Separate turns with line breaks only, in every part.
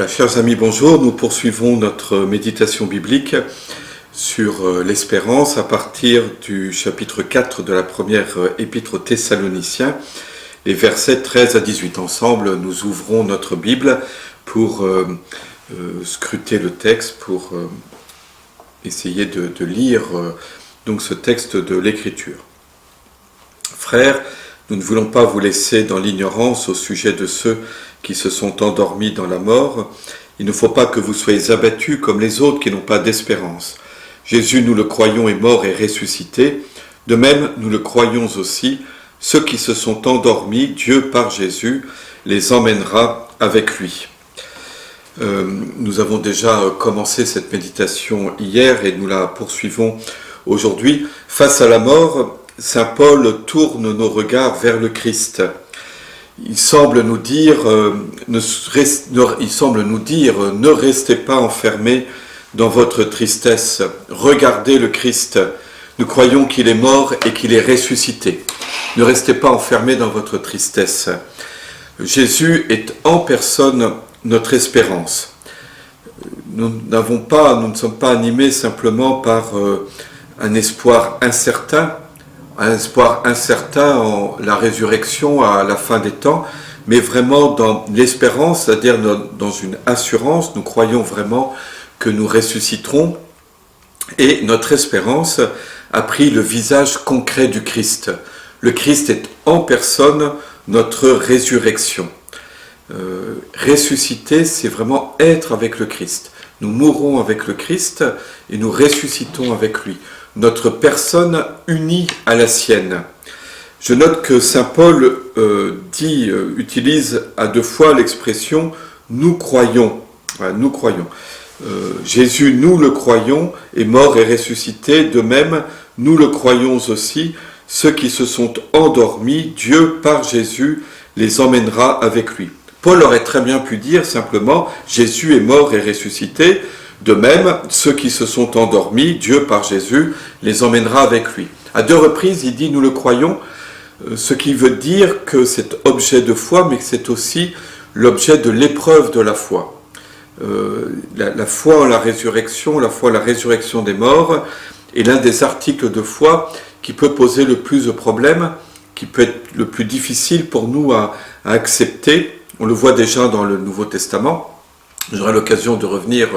Voilà, chers amis, bonjour. Nous poursuivons notre méditation biblique sur l'espérance à partir du chapitre 4 de la première épître aux Thessaloniciens, les versets 13 à 18. Ensemble, nous ouvrons notre Bible pour scruter le texte, pour essayer de lire donc ce texte de l'Écriture. Frères, nous ne voulons pas vous laisser dans l'ignorance au sujet de ceux qui se sont endormis dans la mort. Il ne faut pas que vous soyez abattus comme les autres qui n'ont pas d'espérance. Jésus, nous le croyons, est mort et ressuscité. De même, nous le croyons aussi. Ceux qui se sont endormis, Dieu, par Jésus, les emmènera avec lui. Nous avons déjà commencé cette méditation hier et nous la poursuivons aujourd'hui. Face à la mort, Saint Paul tourne nos regards vers le Christ. Il semble nous dire, ne restez pas enfermés dans votre tristesse. Regardez le Christ. Nous croyons qu'il est mort et qu'il est ressuscité. Ne restez pas enfermés dans votre tristesse. Jésus est en personne notre espérance. Nous ne sommes pas animés simplement par un espoir incertain en la résurrection à la fin des temps, mais vraiment dans l'espérance, c'est-à-dire dans une assurance. Nous croyons vraiment que nous ressusciterons et notre espérance a pris le visage concret du Christ. Le Christ est en personne notre résurrection. Ressusciter, c'est vraiment être avec le Christ. Nous mourrons avec le Christ et nous ressuscitons avec lui. Notre personne unie à la sienne. Je note que saint Paul utilise à deux fois l'expression « nous croyons ». Voilà, nous croyons. Jésus, nous le croyons, est mort et ressuscité. De même, nous le croyons aussi. Ceux qui se sont endormis, Dieu, par Jésus, les emmènera avec lui. Paul aurait très bien pu dire simplement « Jésus est mort et ressuscité ». De même, ceux qui se sont endormis, Dieu par Jésus, les emmènera avec lui. À deux reprises, il dit « nous le croyons », ce qui veut dire que c'est objet de foi, mais que c'est aussi l'objet de l'épreuve de la foi. La foi en la résurrection, la foi en la résurrection des morts, est l'un des articles de foi qui peut poser le plus de problèmes, qui peut être le plus difficile pour nous à accepter. On le voit déjà dans le Nouveau Testament. J'aurai l'occasion de revenir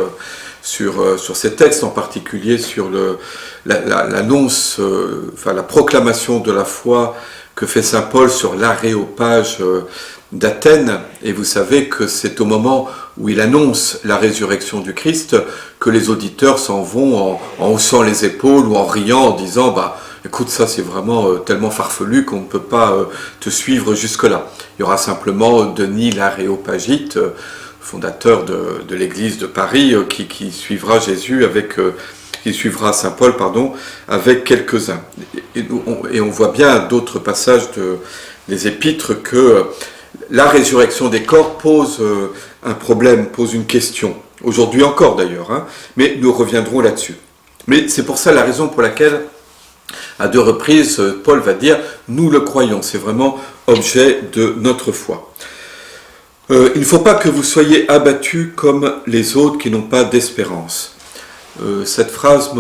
sur ces textes, en particulier sur l'annonce, la proclamation de la foi que fait saint Paul sur l'aréopage d'Athènes. Et vous savez que c'est au moment où il annonce la résurrection du Christ que les auditeurs s'en vont en haussant les épaules ou en riant, en disant « écoute, ça c'est vraiment tellement farfelu qu'on ne peut pas te suivre jusque-là ». Il y aura simplement Denis l'Aréopagite, fondateur de l'église de Paris, qui suivra Jésus qui suivra saint Paul, avec quelques-uns. Et on voit bien d'autres passages des épîtres que la résurrection des corps pose un problème, pose une question. Aujourd'hui encore d'ailleurs, mais nous reviendrons là-dessus. Mais c'est pour ça la raison pour laquelle, à deux reprises, Paul va dire « nous le croyons ». C'est vraiment objet de notre foi. Il ne faut pas que vous soyez abattus comme les autres qui n'ont pas d'espérance. Cette phrase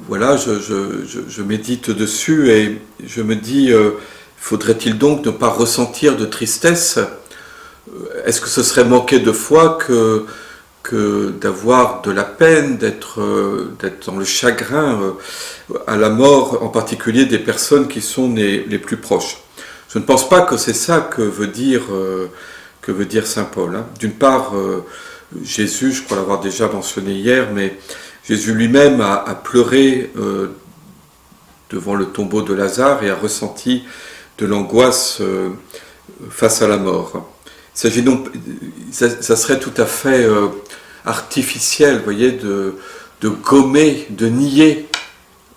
je médite dessus et je me dis, faudrait-il donc ne pas ressentir de tristesse? Est-ce que ce serait manquer de foi que d'avoir de la peine, d'être dans le chagrin à la mort, en particulier des personnes qui sont les plus proches? Je ne pense pas que c'est ça que veut dire saint Paul. D'une part, Jésus, je crois l'avoir déjà mentionné hier, mais Jésus lui-même a pleuré devant le tombeau de Lazare et a ressenti de l'angoisse face à la mort. Il s'agit donc, ça serait tout à fait artificiel, vous voyez, de gommer, de nier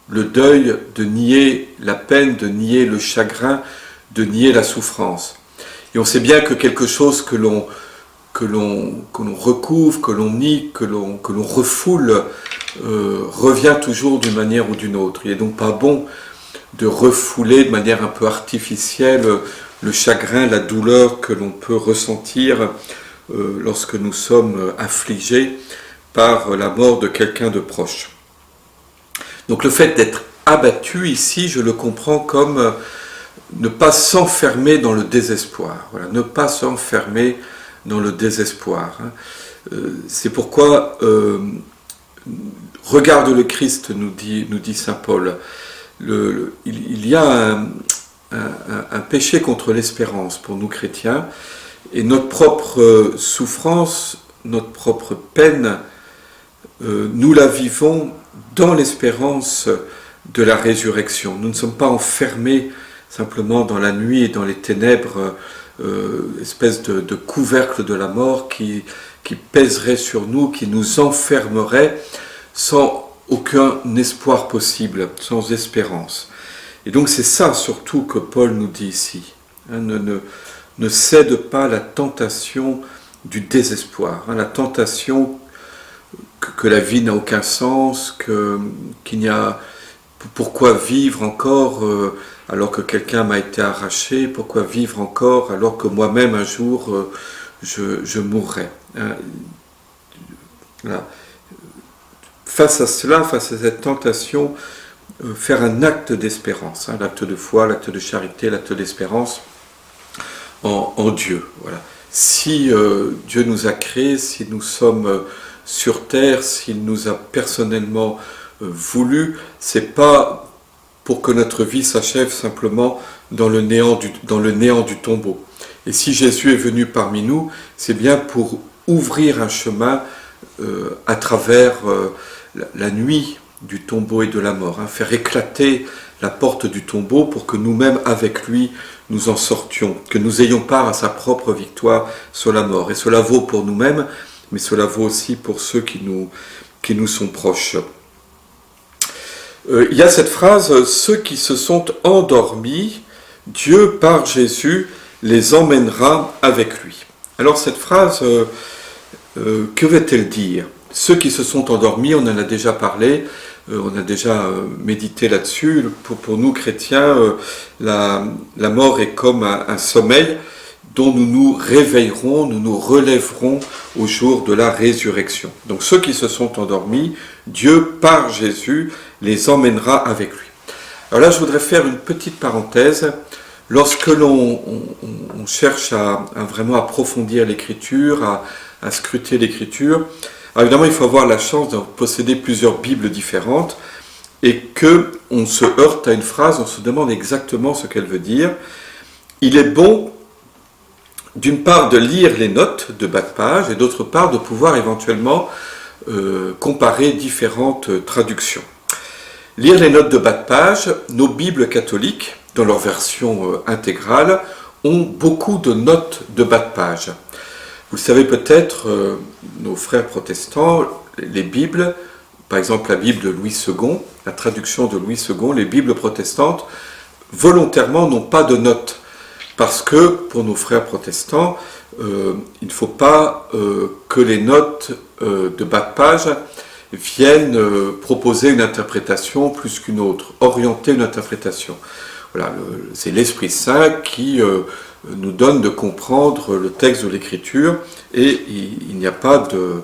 le deuil, de nier la peine, de nier le chagrin, de nier la souffrance. Et on sait bien que quelque chose que l'on recouvre, que l'on nie, que l'on refoule, revient toujours d'une manière ou d'une autre. Il n'est donc pas bon de refouler de manière un peu artificielle le chagrin, la douleur que l'on peut ressentir lorsque nous sommes affligés par la mort de quelqu'un de proche. Donc le fait d'être abattu ici, je le comprends comme ne pas s'enfermer dans le désespoir. Voilà, ne pas s'enfermer dans le désespoir. C'est pourquoi regarde le Christ, nous dit saint Paul. Il y a un péché contre l'espérance pour nous chrétiens, et notre propre souffrance, notre propre peine, nous la vivons dans l'espérance de la résurrection. Nous ne sommes pas enfermés simplement dans la nuit et dans les ténèbres, espèce de couvercle de la mort qui pèserait sur nous, qui nous enfermerait sans aucun espoir possible, sans espérance. Et donc c'est ça surtout que Paul nous dit ici. Ne cède pas à la tentation du désespoir, la tentation que la vie n'a aucun sens, qu'il n'y a... Pourquoi vivre encore alors que quelqu'un m'a été arraché? Pourquoi vivre encore alors que moi-même un jour je mourrai? Voilà. Face à cela, face à cette tentation, faire un acte d'espérance, l'acte de foi, l'acte de charité, l'acte d'espérance en Dieu. Voilà. Si Dieu nous a créés, si nous sommes sur terre, s'il nous a personnellement voulu, c'est pas pour que notre vie s'achève simplement dans le néant du tombeau. Et si Jésus est venu parmi nous, c'est bien pour ouvrir un chemin à travers la nuit du tombeau et de la mort, faire éclater la porte du tombeau pour que nous-mêmes, avec lui, nous en sortions, que nous ayons part à sa propre victoire sur la mort. Et cela vaut pour nous-mêmes, mais cela vaut aussi pour ceux qui nous sont proches. Il y a cette phrase, ceux qui se sont endormis, Dieu par Jésus les emmènera avec lui. Alors cette phrase, que veut-elle dire? Ceux qui se sont endormis, on en a déjà parlé, on a déjà médité là-dessus. Pour nous chrétiens, la mort est comme un sommeil dont nous nous réveillerons, nous nous relèverons au jour de la résurrection. Donc ceux qui se sont endormis, Dieu, par Jésus, les emmènera avec lui. Alors là, je voudrais faire une petite parenthèse. Lorsque l'on cherche à vraiment approfondir l'Écriture, à scruter l'Écriture, alors évidemment, il faut avoir la chance de posséder plusieurs Bibles différentes et qu'on se heurte à une phrase, on se demande exactement ce qu'elle veut dire. Il est bon, d'une part, de lire les notes de bas de page et d'autre part, de pouvoir éventuellement comparer différentes traductions. Lire les notes de bas de page, nos Bibles catholiques, dans leur version intégrale, ont beaucoup de notes de bas de page. Vous le savez peut-être, nos frères protestants, les Bibles, par exemple la Bible de Louis II, la traduction de Louis II, les Bibles protestantes, volontairement n'ont pas de notes. Parce que, pour nos frères protestants, il ne faut pas que les notes de bas de page viennent proposer une interprétation plus qu'une autre, orienter une interprétation. Voilà, c'est l'Esprit Saint qui nous donne de comprendre le texte de l'Écriture, et il n'y a pas de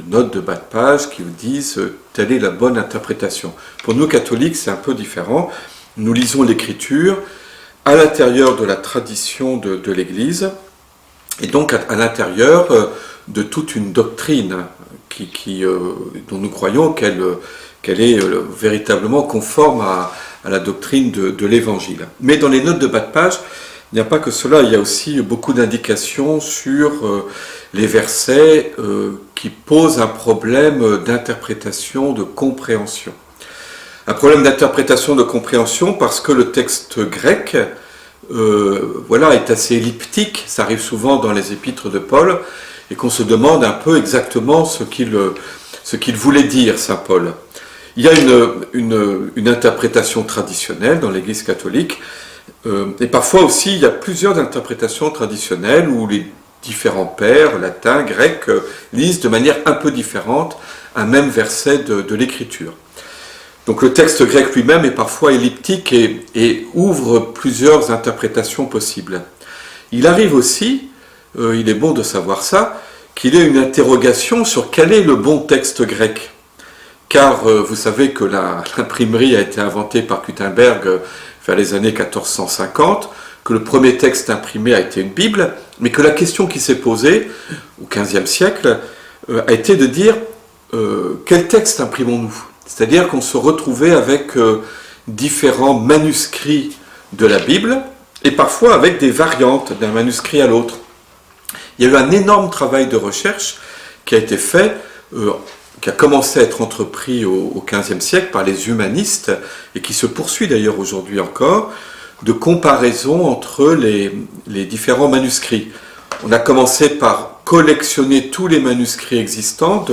notes de bas de page qui vous disent telle est la bonne interprétation. Pour nous catholiques, c'est un peu différent. Nous lisons l'Écriture à l'intérieur de la tradition de l'Église, et donc à l'intérieur de toute une doctrine dont nous croyons qu'elle est véritablement conforme à la doctrine de l'Évangile. Mais dans les notes de bas de page, il n'y a pas que cela, il y a aussi beaucoup d'indications sur les versets qui posent un problème d'interprétation, de compréhension. Un problème d'interprétation, de compréhension, parce que le texte grec est assez elliptique, ça arrive souvent dans les épîtres de Paul, et qu'on se demande un peu exactement ce qu'il voulait dire, saint Paul. Il y a une interprétation traditionnelle dans l'Église catholique, et parfois aussi il y a plusieurs interprétations traditionnelles où les différents pères, latins, grecs, lisent de manière un peu différente un même verset de l'Écriture. Donc le texte grec lui-même est parfois elliptique et ouvre plusieurs interprétations possibles. Il arrive aussi il est bon de savoir ça, qu'il y ait une interrogation sur quel est le bon texte grec. Car vous savez que l'imprimerie a été inventée par Gutenberg vers les années 1450, que le premier texte imprimé a été une Bible, mais que la question qui s'est posée au XVe siècle a été de dire quel texte imprimons-nous? C'est-à-dire qu'on se retrouvait avec différents manuscrits de la Bible, et parfois avec des variantes d'un manuscrit à l'autre. Il y a eu un énorme travail de recherche qui a été fait, qui a commencé à être entrepris au XVe siècle par les humanistes, et qui se poursuit d'ailleurs aujourd'hui encore, de comparaison entre les différents manuscrits. On a commencé par collectionner tous les manuscrits existants,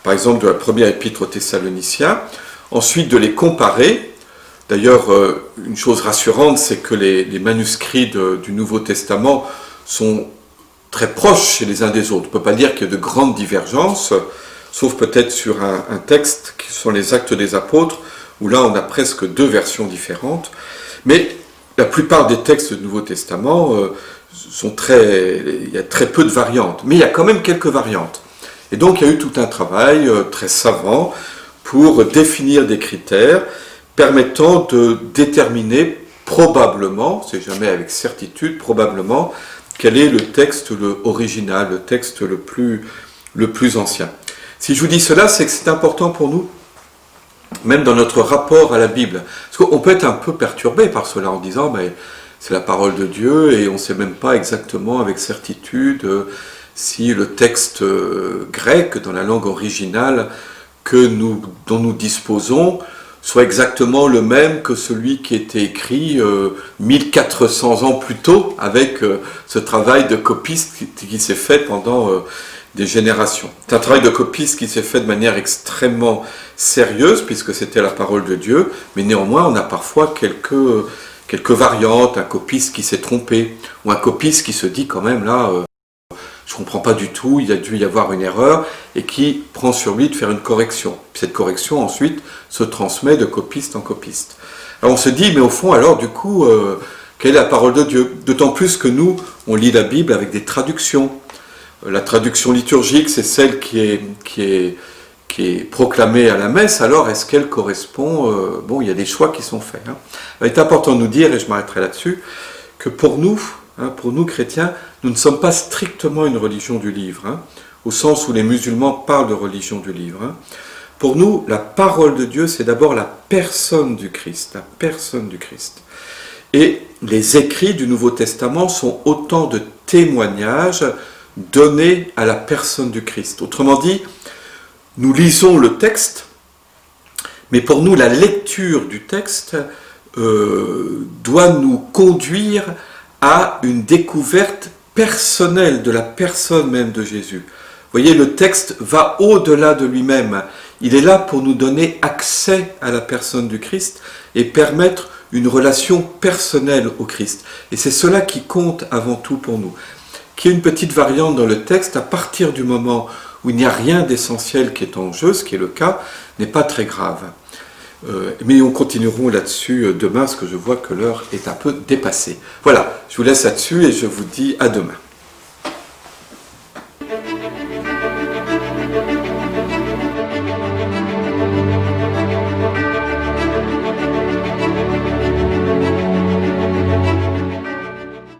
par exemple de la première épître aux Thessaloniciens, ensuite de les comparer. D'ailleurs, une chose rassurante, c'est que les manuscrits du Nouveau Testament sont très proches les uns des autres. On ne peut pas dire qu'il y a de grandes divergences, sauf peut-être sur un texte qui sont les Actes des Apôtres, où là on a presque deux versions différentes. Mais la plupart des textes du Nouveau Testament il y a très peu de variantes, mais il y a quand même quelques variantes. Et donc il y a eu tout un travail très savant pour définir des critères permettant de déterminer probablement, c'est jamais avec certitude, probablement, quel est le texte original, le texte le plus ancien. Si je vous dis cela, c'est que c'est important pour nous, même dans notre rapport à la Bible. Parce qu'on peut être un peu perturbé par cela en disant, mais c'est la parole de Dieu et on ne sait même pas exactement avec certitude si le texte grec, dans la langue originale dont nous disposons, soit exactement le même que celui qui était écrit 1400 ans plus tôt, avec ce travail de copiste qui s'est fait pendant des générations. C'est un travail de copiste qui s'est fait de manière extrêmement sérieuse, puisque c'était la parole de Dieu, mais néanmoins on a parfois quelques variantes, un copiste qui s'est trompé, ou un copiste qui se dit quand même là, je ne comprends pas du tout, il a dû y avoir une erreur, et qui prend sur lui de faire une correction. Cette correction ensuite se transmet de copiste en copiste. Alors on se dit, mais au fond alors du coup, quelle est la parole de Dieu? D'autant plus que nous, on lit la Bible avec des traductions. La traduction liturgique, c'est celle qui est proclamée à la messe, alors est-ce qu'elle correspond Bon, il y a des choix qui sont faits. Il est important de nous dire, et je m'arrêterai là-dessus, que pour nous chrétiens, nous ne sommes pas strictement une religion du livre, au sens où les musulmans parlent de religion du livre. Pour nous, la parole de Dieu, c'est d'abord la personne du Christ, la personne du Christ. Et les écrits du Nouveau Testament sont autant de témoignages donnés à la personne du Christ. Autrement dit, nous lisons le texte, mais pour nous, la lecture du texte doit nous conduire à une découverte personnelle de la personne même de Jésus. Vous voyez, le texte va au-delà de lui-même. Il est là pour nous donner accès à la personne du Christ et permettre une relation personnelle au Christ. Et c'est cela qui compte avant tout pour nous. Qu'il y ait une petite variante dans le texte, à partir du moment où il n'y a rien d'essentiel qui est en jeu, ce qui est le cas, n'est pas très grave. Mais on continuera là-dessus demain, parce que je vois que l'heure est un peu dépassée. Voilà, je vous laisse là-dessus et je vous dis à demain.